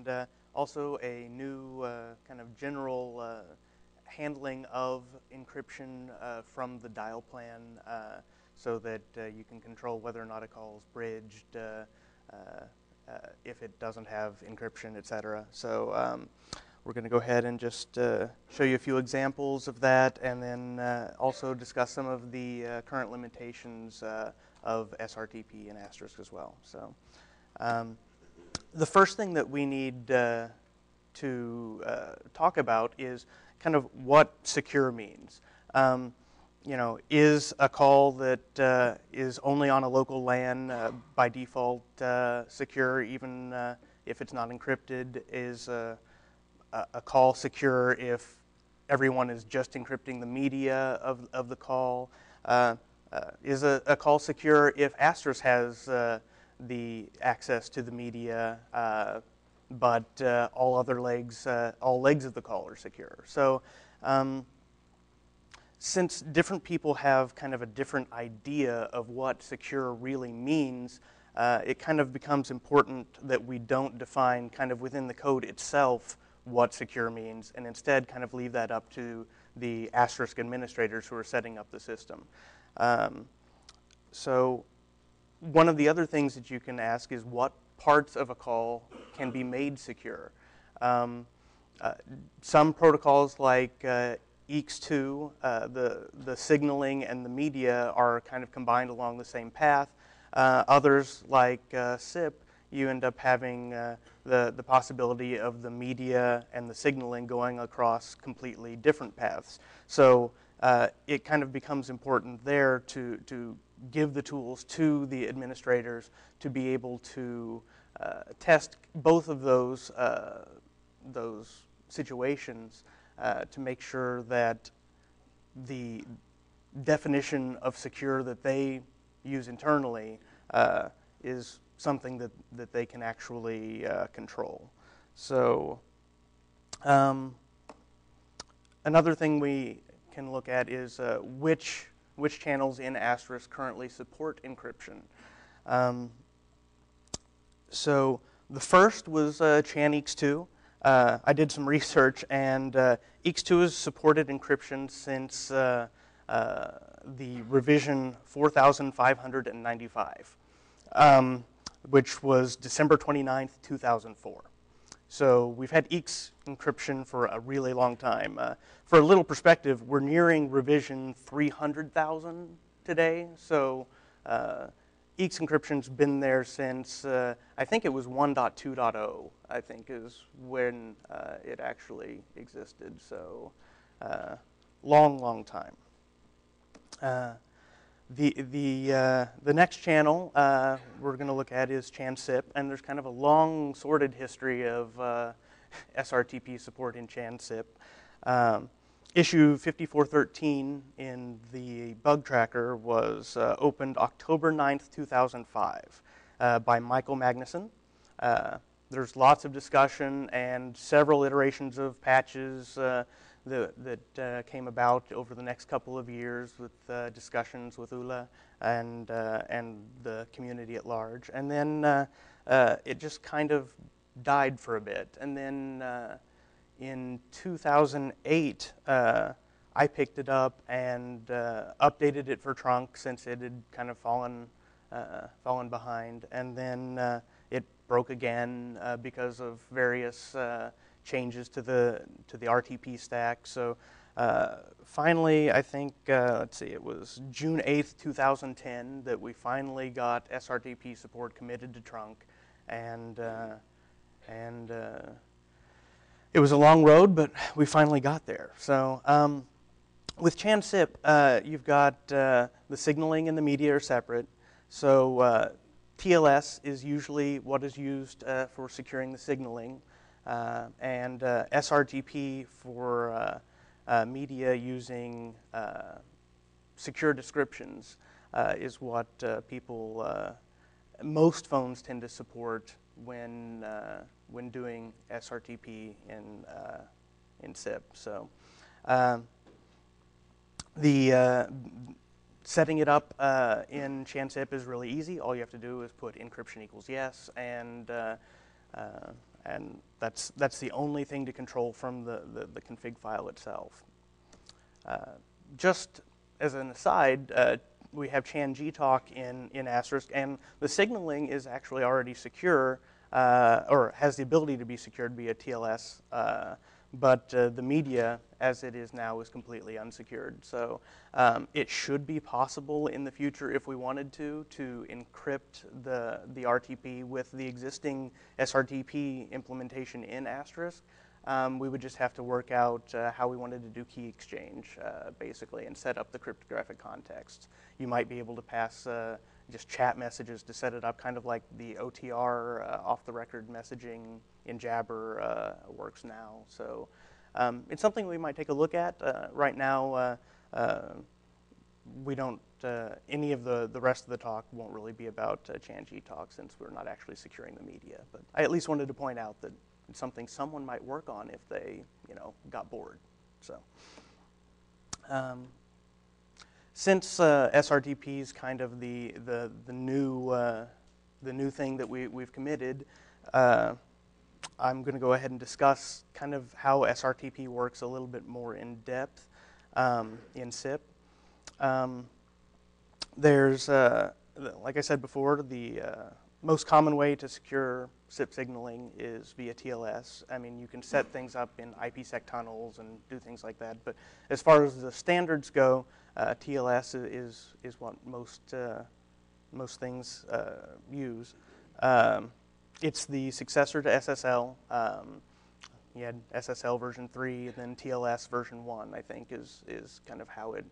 and also a new kind of general handling of encryption from the dial plan so that you can control whether or not a call is bridged, if it doesn't have encryption, etc. So we're going to go ahead and just show you a few examples of that, and then also discuss some of the current limitations of SRTP and Asterisk as well. So the first thing that we need to talk about is kind of what secure means. You know, is a call that is only on a local LAN by default secure, even if it's not encrypted? Is a call secure if everyone is just encrypting the media of the call? Is a call secure if Asterisk has the access to the media, but all legs of the call are secure? So since different people have kind of a different idea of what secure really means, it kind of becomes important that we don't define kind of within the code itself what secure means, and instead kind of leave that up to the Asterisk administrators who are setting up the system. So one of the other things that you can ask is what parts of a call can be made secure. Some protocols like EX2, the signaling and the media are kind of combined along the same path. Others like SIP, you end up having the possibility of the media and the signaling going across completely different paths. So it kind of becomes important there to give the tools to the administrators to be able to test both of those situations to make sure that the definition of secure that they use internally is something that they can actually control. So another thing we can look at is which channels in Asterisk currently support encryption. So the first was Chan EX2. I did some research, and EX2 has supported encryption since the revision 4595, which was December 29th, 2004. So we've had EX encryption for a really long time. For a little perspective, we're nearing revision 300,000 today. So EX encryption's been there since, I think it was 1.2.0, I think is when it actually existed. So long time. The next channel we're going to look at is Chan SIP, and there's kind of a long sordid history of SRTP support in Chan SIP. Issue 5413 in the bug tracker was opened October 9th, 2005 by Michael Magnuson. There's lots of discussion and several iterations of patches that came about over the next couple of years with discussions with ULA and the community at large. And then it just kind of died for a bit. And then in 2008, I picked it up and updated it for trunk since it had kind of fallen behind. And then it broke again because of various changes to the RTP stack. So finally, I think, let's see, it was June 8th, 2010 that we finally got SRTP support committed to trunk. And it was a long road, but we finally got there. So with Chan SIP, you've got the signaling and the media are separate. So TLS is usually what is used for securing the signaling. And SRTP for media using secure descriptions is what most phones tend to support when doing SRTP in SIP. So the setting it up in Chan SIP is really easy. All you have to do is put encryption equals yes, and I and that's the only thing to control from the config file itself. Just as an aside, we have ChanGTalk in Asterisk, and the signaling is actually already secure, or has the ability to be secured via TLS, but the media, as it is now, is completely unsecured. So it should be possible in the future, if we wanted to encrypt the RTP with the existing SRTP implementation in Asterisk. We would just have to work out how we wanted to do key exchange, basically, and set up the cryptographic context. You might be able to pass just chat messages to set it up, kind of like the OTR, off-the-record messaging in Jabber works now. So it's something we might take a look at. Right now, we don't, any of the rest of the talk won't really be about ChanGTalk, since we're not actually securing the media. But I at least wanted to point out that it's something someone might work on if they, got bored. So, since SRTP is kind of the new thing that we've committed, I'm going to go ahead and discuss kind of how SRTP works a little bit more in depth in SIP. There's, like I said before, the most common way to secure SIP signaling is via TLS. I mean, you can set things up in IPsec tunnels and do things like that, but as far as the standards go, TLS is what most things use. It's the successor to SSL. You had SSL version 3, and then TLS version 1, I think, is kind of how it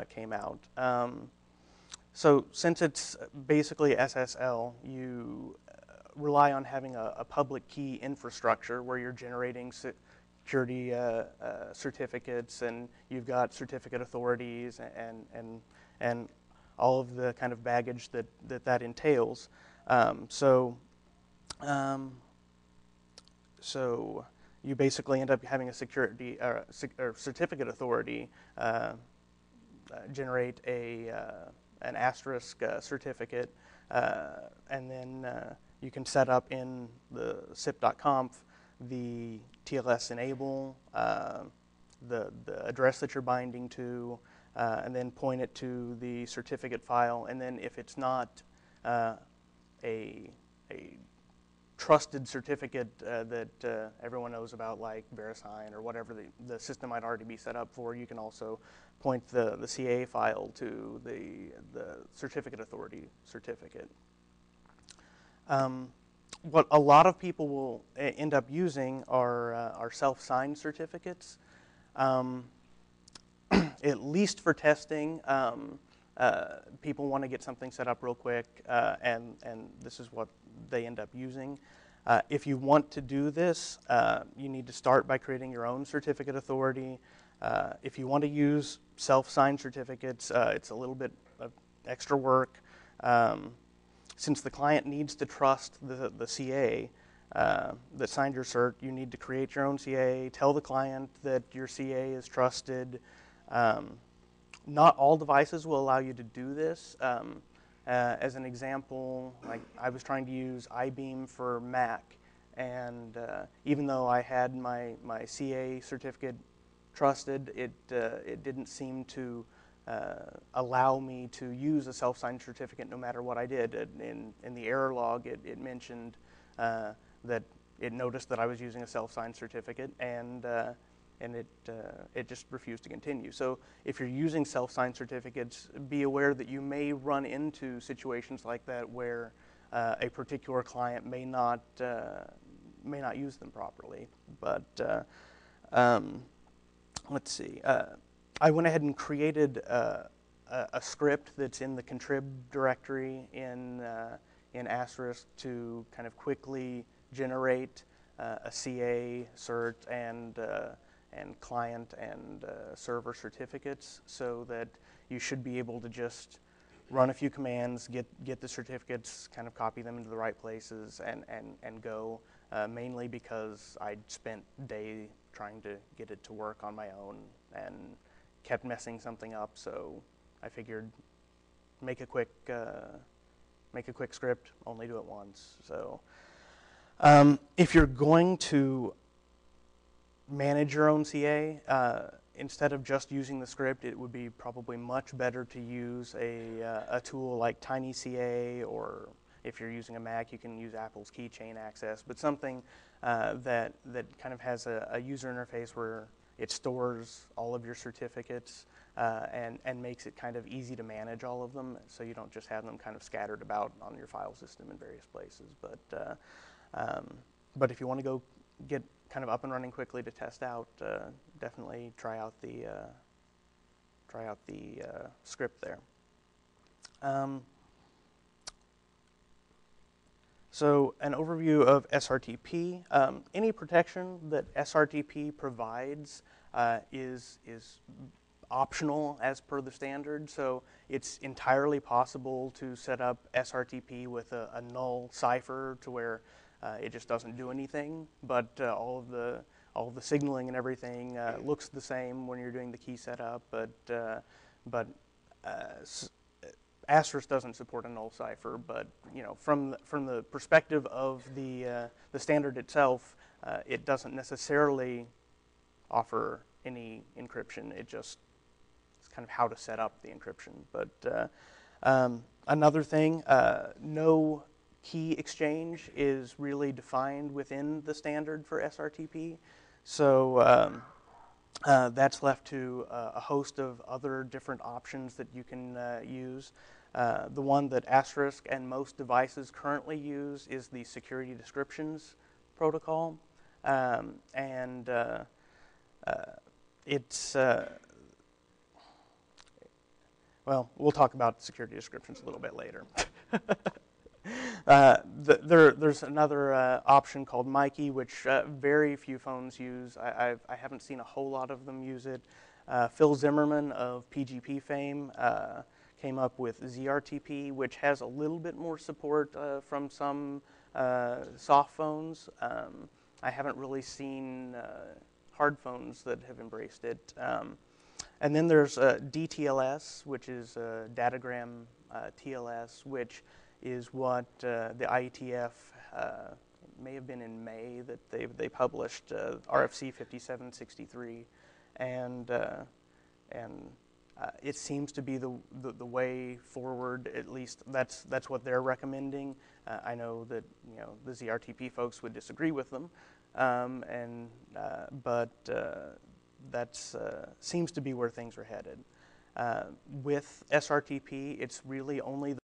came out. So since it's basically SSL, you rely on having a public key infrastructure where you're generating security certificates, and you've got certificate authorities and all of the kind of baggage that entails. So you basically end up having a security or certificate authority generate an asterisk certificate, and then you can set up in the sip.conf the TLS enable, the address that you're binding to, and then point it to the certificate file. And then if it's not a trusted certificate that everyone knows about, like VeriSign or whatever the system might already be set up for, you can also point the CA file to the certificate authority certificate. What a lot of people will end up using are self-signed certificates, at least for testing. People want to get something set up real quick, and this is what they end up using. If you want to do this, you need to start by creating your own certificate authority. If you want to use self-signed certificates, it's a little bit of extra work. Since the client needs to trust the CA that signed your cert, you need to create your own CA, tell the client that your CA is trusted. Not all devices will allow you to do this. As an example, like I was trying to use iBeam for Mac, and even though I had my CA certificate trusted, it didn't seem to allow me to use a self-signed certificate no matter what I did. In the error log, it mentioned that it noticed that I was using a self-signed certificate, and it just refused to continue. So if you're using self-signed certificates, be aware that you may run into situations like that where a particular client may not use them properly. But let's see. I went ahead and created a script that's in the contrib directory in Asterisk to kind of quickly generate a CA cert and client and server certificates, so that you should be able to just run a few commands, get the certificates, kind of copy them into the right places, and go. Mainly because I'd spent a day trying to get it to work on my own and kept messing something up, so I figured make a quick script, only do it once. So If you're going to manage your own CA, instead of just using the script, it would be probably much better to use a tool like TinyCA, or if you're using a Mac, you can use Apple's Keychain Access, but something that kind of has a user interface where it stores all of your certificates and makes it kind of easy to manage all of them, so you don't just have them kind of scattered about on your file system in various places. But if you want to go get kind of up and running quickly to test out, definitely try out the script there. So an overview of SRTP. Any protection that SRTP provides is optional as per the standard. So it's entirely possible to set up SRTP with a null cipher to where it just doesn't do anything, but all of the signaling and everything looks the same when you're doing the key setup. But Asterisk doesn't support a null cipher. But from the perspective of the standard itself, it doesn't necessarily offer any encryption. It's kind of how to set up the encryption. But another thing, no key exchange is really defined within the standard for SRTP. So that's left to a host of other different options that you can use. The one that Asterisk and most devices currently use is the security descriptions protocol. It's well, we'll talk about security descriptions a little bit later. There's another option called Mikey, which very few phones use. I haven't seen a whole lot of them use it. Phil Zimmerman of PGP fame came up with ZRTP, which has a little bit more support from some soft phones. I haven't really seen hard phones that have embraced it. And then there's DTLS, which is Datagram TLS, which is what the IETF, may have been in May, that they published RFC 5763, and it seems to be the way forward. At least that's what they're recommending. I know that the ZRTP folks would disagree with them, but that's seems to be where things are headed. With SRTP, it's really only